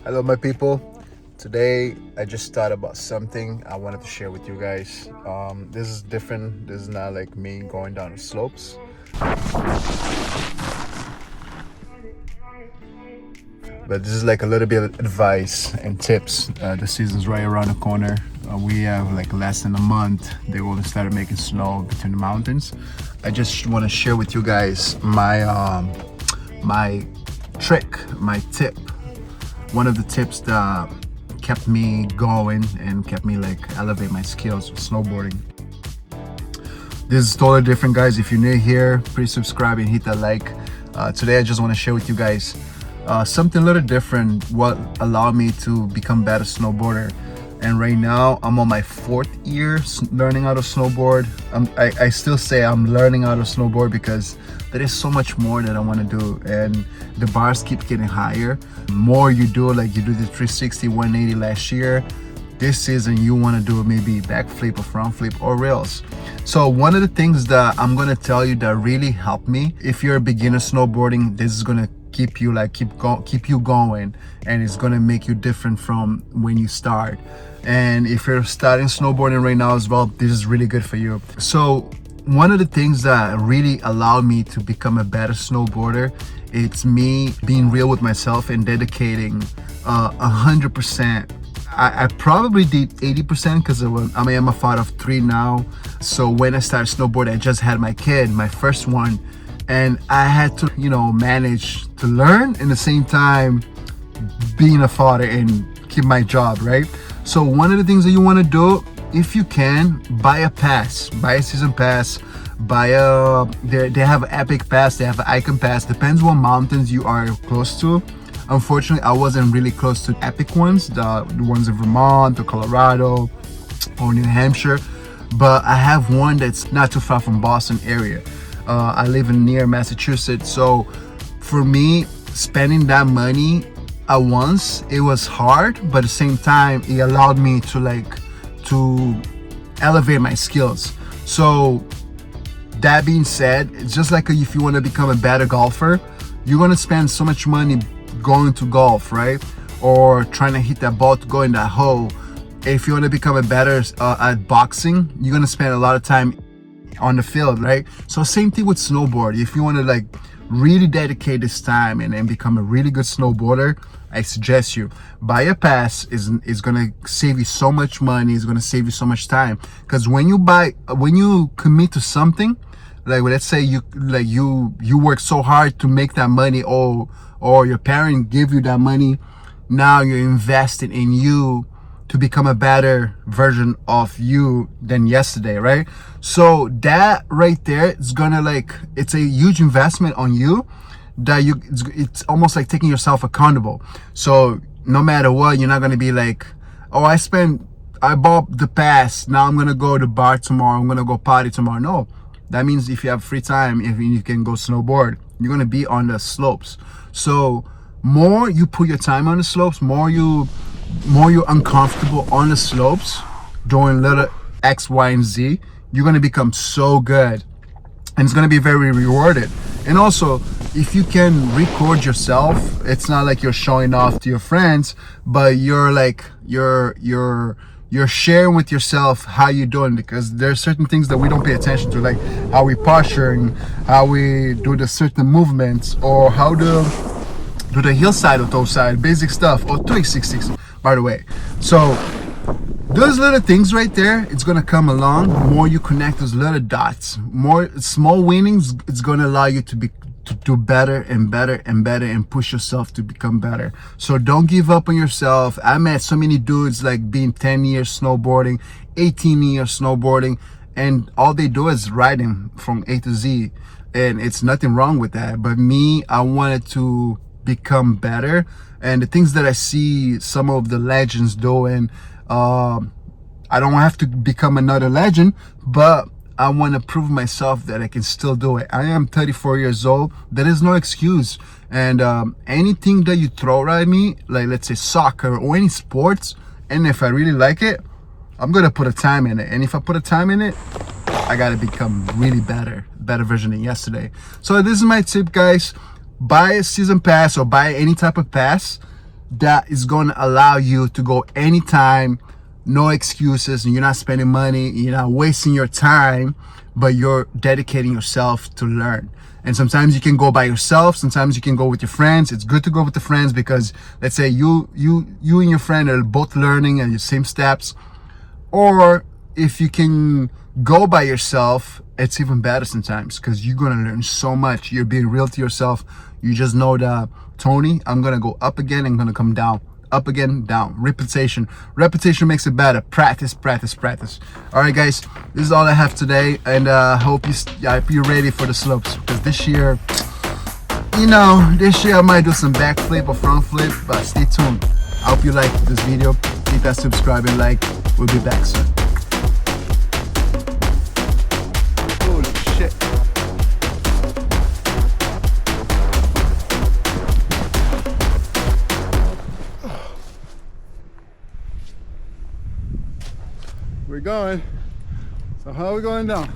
Hello, my people. Today, I just thought about something I wanted to share with you guys. This is different. This is not like me going down the slopes. But this is like a little bit of advice and tips. The season's right around the corner. We have like less than a month. They will start making snow between the mountains. I just want to share with you guys my trick, my tip. One of the tips that kept me going and kept me like elevate my skills with snowboarding. This is totally different, guys. If you're new here, please subscribe and hit that like. Today I just want to share with you guys something a little different, what allowed me to become better snowboarder. And right now I'm on my 4th year learning how to snowboard. I still say I'm learning how to snowboard because there is so much more that I want to do, and the bars keep getting higher. The more you do, like you do the 360, 180 last year, this season you want to do maybe backflip or front flip or rails. So one of the things that I'm gonna tell you that really helped me, if you're a beginner snowboarding, this is gonna keep you going, and it's gonna make you different from when you start. And if you're starting snowboarding right now as well, this is really good for you. So one of the things that really allowed me to become a better snowboarder, it's me being real with myself and dedicating 100%. I probably did 80% because I am a father of 3 now. So when I started snowboarding, I just had my kid, my first one, and I had to, manage to learn and at the same time being a father and keep my job, right? So one of the things that you want to do, if you can, buy a pass, buy a season pass, they have an Epic pass, they have an Ikon pass, depends what mountains you are close to. Unfortunately, I wasn't really close to Epic ones, the ones in Vermont or Colorado or New Hampshire, but I have one that's not too far from Boston area. I live near Massachusetts, so for me, spending that money at once, it was hard, but at the same time, it allowed me to elevate my skills. So that being said, it's just like if you want to become a better golfer, you're going to spend so much money going to golf, right? Or trying to hit that ball to go in that hole. If you want to become a better at boxing, you're going to spend a lot of time on the field, right? So same thing with snowboard. If you want to really dedicate this time and become a really good snowboarder, I suggest you buy a pass. Is gonna save you so much money. It's gonna save you so much time. Because when you commit to something, like let's say you work so hard to make that money, or your parent give you that money, now you're investing in you to become a better version of you than yesterday, right? So that right there is gonna it's a huge investment on you that it's almost like taking yourself accountable. So no matter what, you're not gonna be like, oh, I bought the pass, now I'm gonna go to the bar tomorrow, I'm gonna go party tomorrow. No, that means if you have free time, if you can go snowboard, you're gonna be on the slopes. So more you put your time on the slopes, more you're uncomfortable on the slopes doing little X, Y, and Z, you're gonna become so good, and it's gonna be very rewarded. And also, if you can record yourself, it's not like you're showing off to your friends, but you're sharing with yourself how you're doing, because there's certain things that we don't pay attention to, like how we posturing, how we do the certain movements, or how to do the hillside or toe side, basic stuff, or 360, by the way. So those little things right there, it's gonna come along. More you connect those little dots, more small winnings, it's gonna allow you to do better and better and better and push yourself to become better. So don't give up on yourself. I met so many dudes being 10 years snowboarding, 18 years snowboarding, and all they do is riding from A to Z. And it's nothing wrong with that. But me, I wanted to become better. And the things that I see some of the legends doing, I don't have to become another legend, but I want to prove myself that I can still do it. I am 34 years old. There is no excuse. And anything that you throw at me, like let's say soccer or any sports, and if I really like it, I'm gonna put a time in it. And if I put a time in it, I gotta become really better version than yesterday. So this is my tip, guys. Buy a season pass or buy any type of pass. that is going to allow you to go anytime, no excuses, and you're not spending money, you're not wasting your time, but you're dedicating yourself to learn. And sometimes you can go by yourself, sometimes you can go with your friends. It's good to go with the friends because let's say you and your friend are both learning at the same steps. Or if you can go by yourself, it's even better sometimes because you're gonna learn so much. You're being real to yourself. You just know that, Tony, I'm gonna go up again, I'm gonna come down, up again, down. Repetition makes it better. Practice. All right, guys, this is all I have today, and hope you're ready for the slopes, because this year I might do some backflip or front flip, but stay tuned. I hope you like this video. Hit that subscribe and like. We'll be back soon. Holy shit. We're going. So how are we going down?